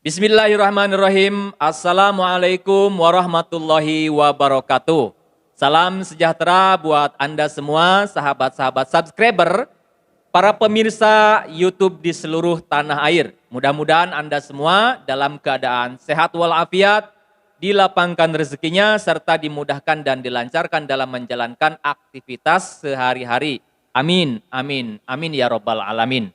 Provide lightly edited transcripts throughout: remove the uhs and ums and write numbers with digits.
Bismillahirrahmanirrahim. Assalamualaikum warahmatullahi wabarakatuh. Salam sejahtera buat Anda semua, sahabat-sahabat subscriber, para pemirsa YouTube di seluruh tanah air. Mudah-mudahan Anda semua dalam keadaan sehat walafiat, dilapangkan rezekinya, serta dimudahkan dan dilancarkan dalam menjalankan aktivitas sehari-hari. Amin, amin, amin ya robbal alamin.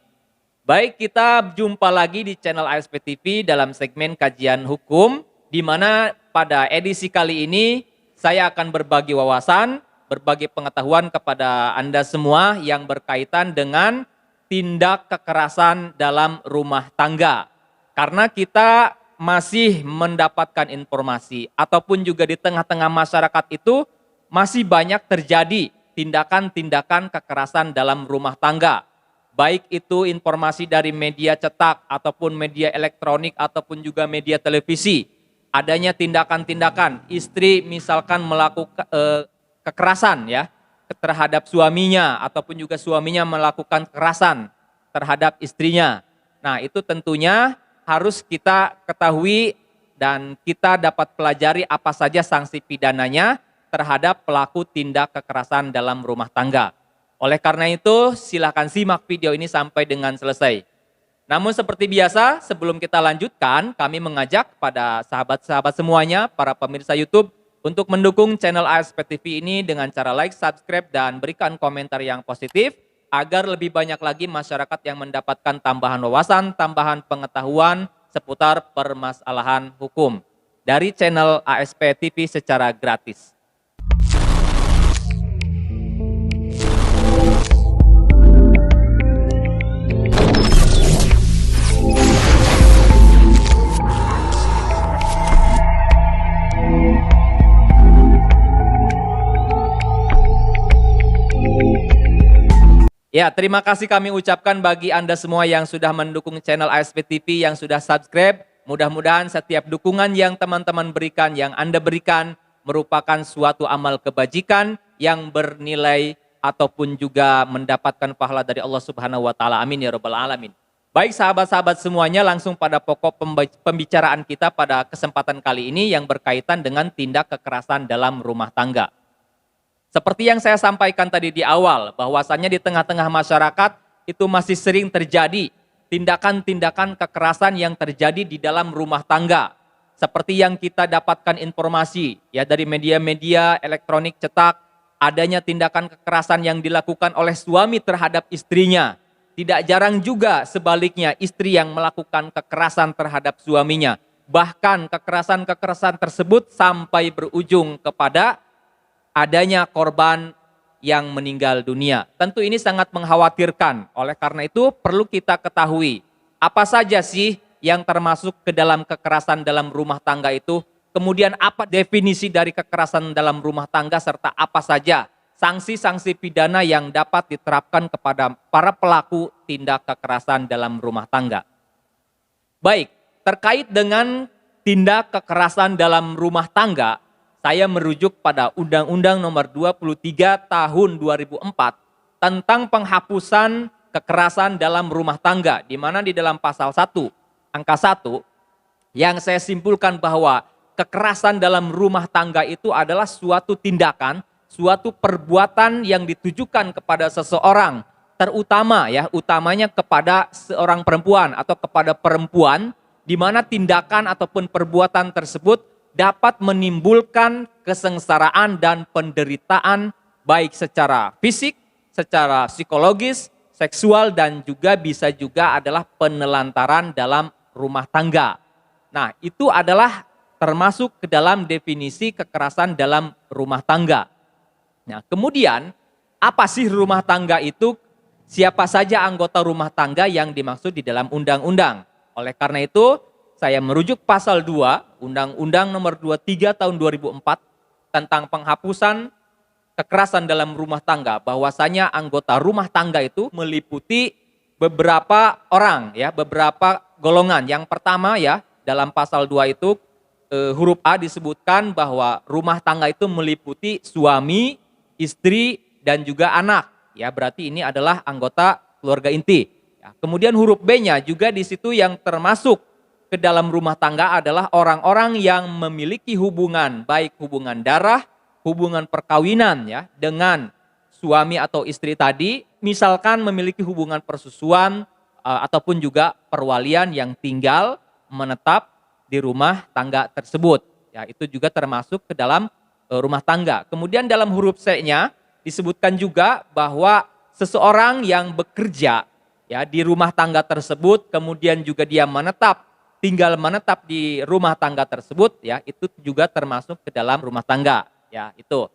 Baik, kita jumpa lagi di channel ASP TV dalam segmen kajian hukum, di mana pada edisi kali ini saya akan berbagi wawasan, berbagi pengetahuan kepada Anda semua yang berkaitan dengan tindak kekerasan dalam rumah tangga. Karena kita masih mendapatkan informasi ataupun juga di tengah-tengah masyarakat itu masih banyak terjadi tindakan-tindakan kekerasan dalam rumah tangga. Baik itu informasi dari media cetak ataupun media elektronik ataupun juga media televisi. Adanya tindakan-tindakan istri misalkan melakukan kekerasan ya terhadap suaminya ataupun juga suaminya melakukan kekerasan terhadap istrinya. Nah, itu tentunya harus kita ketahui dan kita dapat pelajari apa saja sanksi pidananya terhadap pelaku tindak kekerasan dalam rumah tangga. Oleh karena itu, silakan simak video ini sampai dengan selesai. Namun seperti biasa, sebelum kita lanjutkan, kami mengajak pada sahabat-sahabat semuanya, para pemirsa YouTube, untuk mendukung channel ASP TV ini dengan cara like, subscribe, dan berikan komentar yang positif, agar lebih banyak lagi masyarakat yang mendapatkan tambahan wawasan, tambahan pengetahuan seputar permasalahan hukum dari channel ASP TV secara gratis. Ya, terima kasih kami ucapkan bagi Anda semua yang sudah mendukung channel ASP TV, yang sudah subscribe. Mudah-mudahan setiap dukungan yang teman-teman berikan, yang Anda berikan, merupakan suatu amal kebajikan yang bernilai ataupun juga mendapatkan pahala dari Allah Subhanahu wa Ta'ala. Amin ya Rabbal 'Alamin. Baik sahabat-sahabat semuanya, langsung pada pokok pembicaraan kita pada kesempatan kali ini yang berkaitan dengan tindak kekerasan dalam rumah tangga. Seperti yang saya sampaikan tadi di awal, bahwasannya di tengah-tengah masyarakat itu masih sering terjadi tindakan-tindakan kekerasan yang terjadi di dalam rumah tangga. Seperti yang kita dapatkan informasi ya dari media-media elektronik cetak, adanya tindakan kekerasan yang dilakukan oleh suami terhadap istrinya. Tidak jarang juga sebaliknya istri yang melakukan kekerasan terhadap suaminya. Bahkan kekerasan-kekerasan tersebut sampai berujung kepada adanya korban yang meninggal dunia. Tentu ini sangat mengkhawatirkan. Oleh karena itu perlu kita ketahui apa saja sih yang termasuk ke dalam kekerasan dalam rumah tangga itu. Kemudian apa definisi dari kekerasan dalam rumah tangga serta apa saja sanksi-sanksi pidana yang dapat diterapkan kepada para pelaku tindak kekerasan dalam rumah tangga. Baik, terkait dengan tindak kekerasan dalam rumah tangga, saya merujuk pada Undang-Undang Nomor 23 Tahun 2004 tentang penghapusan kekerasan dalam rumah tangga, di mana di dalam pasal 1 angka 1 yang saya simpulkan bahwa kekerasan dalam rumah tangga itu adalah suatu tindakan, suatu perbuatan yang ditujukan kepada seseorang, terutama ya, utamanya kepada seorang perempuan atau kepada perempuan, di mana tindakan ataupun perbuatan tersebut dapat menimbulkan kesengsaraan dan penderitaan baik secara fisik, secara psikologis, seksual, dan juga bisa juga adalah penelantaran dalam rumah tangga. Nah, itu adalah termasuk ke dalam definisi kekerasan dalam rumah tangga. Nah, kemudian apa sih rumah tangga itu? Siapa saja anggota rumah tangga yang dimaksud di dalam undang-undang? Oleh karena itu, saya merujuk pasal 2 Undang-Undang Nomor 23 Tahun 2004 tentang penghapusan kekerasan dalam rumah tangga, bahwasanya anggota rumah tangga itu meliputi beberapa orang ya, beberapa golongan. Yang pertama ya, dalam pasal 2 itu huruf A disebutkan bahwa rumah tangga itu meliputi suami, istri, dan juga anak. Ya, berarti ini adalah anggota keluarga inti. Ya, kemudian huruf B-nya juga di situ yang termasuk ke dalam rumah tangga adalah orang-orang yang memiliki hubungan, baik hubungan darah, hubungan perkawinan ya dengan suami atau istri tadi, misalkan memiliki hubungan persusuan ataupun juga perwalian yang tinggal menetap di rumah tangga tersebut. Ya, itu juga termasuk ke dalam rumah tangga. Kemudian dalam huruf C-nya disebutkan juga bahwa seseorang yang bekerja ya di rumah tangga tersebut, kemudian juga dia tinggal menetap di rumah tangga tersebut, ya itu juga termasuk ke dalam rumah tangga, ya itu.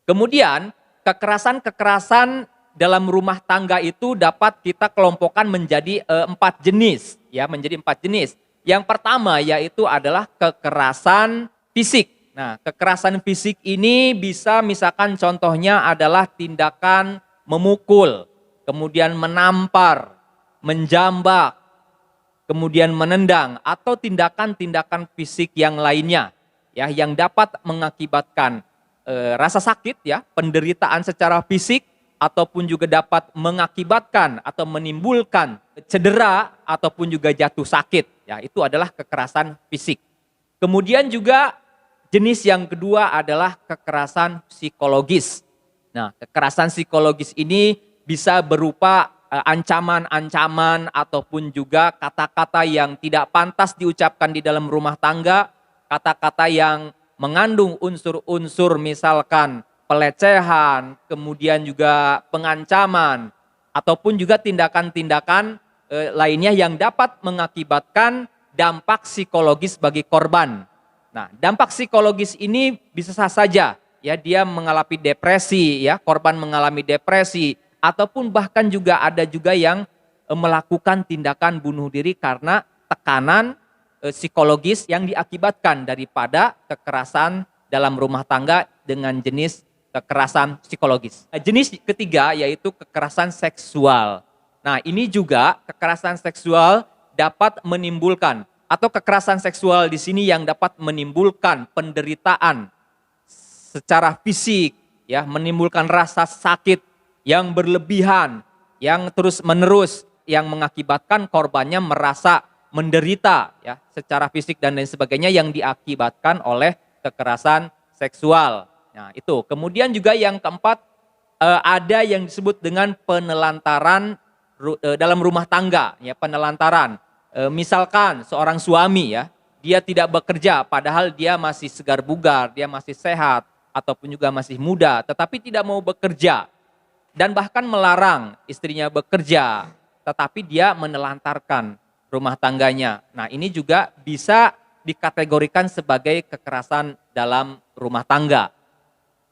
Kemudian kekerasan dalam rumah tangga itu dapat kita kelompokkan menjadi 4 jenis, ya menjadi 4 jenis. Yang pertama yaitu adalah kekerasan fisik. Nah, kekerasan fisik ini bisa misalkan contohnya adalah tindakan memukul, kemudian menampar, menjambak, kemudian menendang, atau tindakan-tindakan fisik yang lainnya ya yang dapat mengakibatkan rasa sakit ya, penderitaan secara fisik, ataupun juga dapat mengakibatkan atau menimbulkan cedera ataupun juga jatuh sakit ya, itu adalah kekerasan fisik. Kemudian juga jenis yang kedua adalah kekerasan psikologis. Nah, kekerasan psikologis ini bisa berupa ancaman-ancaman ataupun juga kata-kata yang tidak pantas diucapkan di dalam rumah tangga, kata-kata yang mengandung unsur-unsur misalkan pelecehan, kemudian juga pengancaman, ataupun juga tindakan-tindakan lainnya yang dapat mengakibatkan dampak psikologis bagi korban. Nah, dampak psikologis ini bisa saja ya dia mengalami depresi ya, korban mengalami depresi, ataupun bahkan juga ada juga yang melakukan tindakan bunuh diri karena tekanan psikologis yang diakibatkan daripada kekerasan dalam rumah tangga dengan jenis kekerasan psikologis. Jenis ketiga yaitu kekerasan seksual. Nah, ini juga kekerasan seksual dapat menimbulkan atau kekerasan seksual di sini yang dapat menimbulkan penderitaan secara fisik ya, menimbulkan rasa sakit yang berlebihan, yang terus-menerus yang mengakibatkan korbannya merasa menderita ya secara fisik dan lain sebagainya yang diakibatkan oleh kekerasan seksual. Nah, itu. Kemudian juga yang keempat ada yang disebut dengan penelantaran dalam rumah tangga ya, penelantaran. Misalkan seorang suami ya, dia tidak bekerja padahal dia masih segar bugar, dia masih sehat ataupun juga masih muda, tetapi tidak mau bekerja dan bahkan melarang istrinya bekerja, tetapi dia menelantarkan rumah tangganya. Nah, ini juga bisa dikategorikan sebagai kekerasan dalam rumah tangga.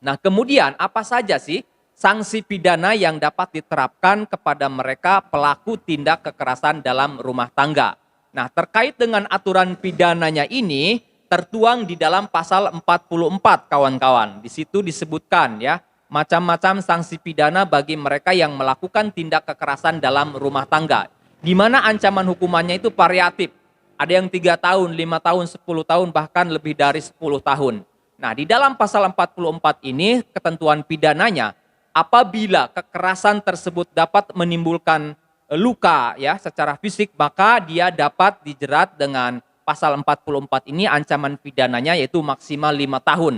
Nah, kemudian apa saja sih sanksi pidana yang dapat diterapkan kepada mereka pelaku tindak kekerasan dalam rumah tangga? Nah, terkait dengan aturan pidananya ini tertuang di dalam pasal 44 kawan-kawan. Di situ disebutkan ya, macam-macam sanksi pidana bagi mereka yang melakukan tindak kekerasan dalam rumah tangga. Di mana ancaman hukumannya itu variatif. Ada yang 3 tahun, 5 tahun, 10 tahun, bahkan lebih dari 10 tahun. Nah, di dalam pasal 44 ini ketentuan pidananya apabila kekerasan tersebut dapat menimbulkan luka ya secara fisik, maka dia dapat dijerat dengan pasal 44 ini ancaman pidananya yaitu maksimal 5 tahun.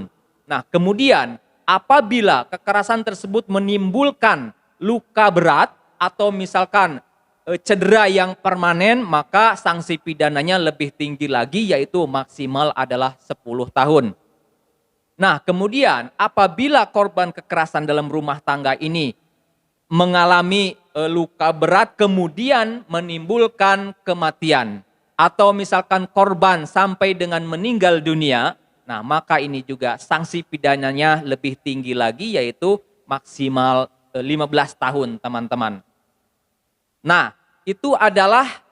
Nah, kemudian apabila kekerasan tersebut menimbulkan luka berat atau misalkan cedera yang permanen, maka sanksi pidananya lebih tinggi lagi yaitu maksimal adalah 10 tahun. Nah, kemudian apabila korban kekerasan dalam rumah tangga ini mengalami luka berat kemudian menimbulkan kematian atau misalkan korban sampai dengan meninggal dunia, nah maka ini juga sanksi pidananya lebih tinggi lagi yaitu maksimal 15 tahun, teman-teman. Nah, itu adalah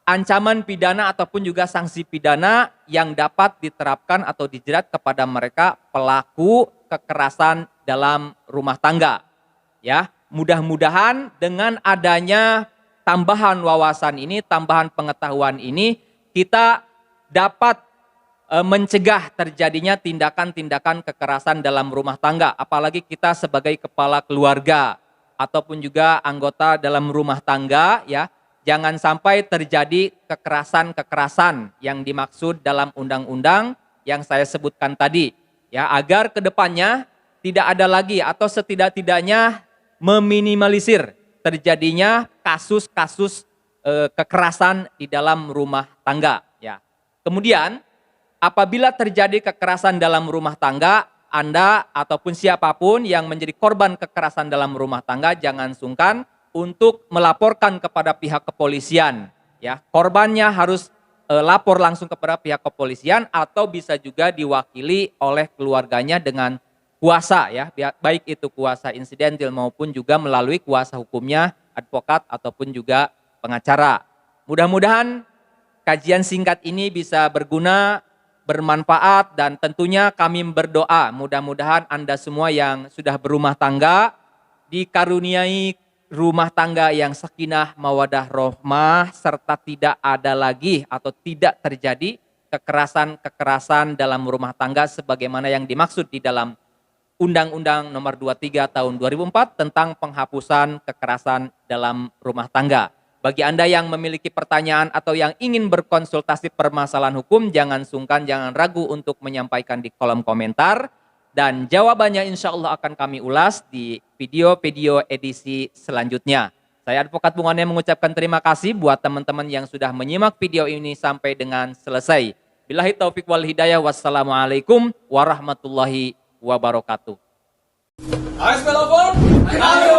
ancaman pidana ataupun juga sanksi pidana yang dapat diterapkan atau dijerat kepada mereka pelaku kekerasan dalam rumah tangga. Ya, mudah-mudahan dengan adanya tambahan wawasan ini, tambahan pengetahuan ini, kita dapat mencegah terjadinya tindakan-tindakan kekerasan dalam rumah tangga. Apalagi kita sebagai kepala keluarga ataupun juga anggota dalam rumah tangga ya, jangan sampai terjadi kekerasan-kekerasan yang dimaksud dalam undang-undang yang saya sebutkan tadi. Ya, agar kedepannya tidak ada lagi atau setidak-tidaknya meminimalisir terjadinya kasus-kasus kekerasan di dalam rumah tangga. Ya. Kemudian, apabila terjadi kekerasan dalam rumah tangga, Anda ataupun siapapun yang menjadi korban kekerasan dalam rumah tangga, jangan sungkan untuk melaporkan kepada pihak kepolisian. Ya, korbannya harus lapor langsung kepada pihak kepolisian atau bisa juga diwakili oleh keluarganya dengan kuasa, ya, baik itu kuasa insidentil maupun juga melalui kuasa hukumnya, advokat ataupun juga pengacara. Mudah-mudahan kajian singkat ini bisa berguna, bermanfaat, dan tentunya kami berdoa mudah-mudahan Anda semua yang sudah berumah tangga dikaruniai rumah tangga yang sakinah, mawadah, rohmah, serta tidak ada lagi atau tidak terjadi kekerasan-kekerasan dalam rumah tangga sebagaimana yang dimaksud di dalam Undang-Undang Nomor 23 Tahun 2004 tentang penghapusan kekerasan dalam rumah tangga. Bagi Anda yang memiliki pertanyaan atau yang ingin berkonsultasi permasalahan hukum, jangan sungkan, jangan ragu untuk menyampaikan di kolom komentar. Dan jawabannya insya Allah akan kami ulas di video-video edisi selanjutnya. Saya Advokat Bung One mengucapkan terima kasih buat teman-teman yang sudah menyimak video ini sampai dengan selesai. Billahi taufiq wal hidayah. Wassalamualaikum warahmatullahi wabarakatuh. ASP lapor, ayo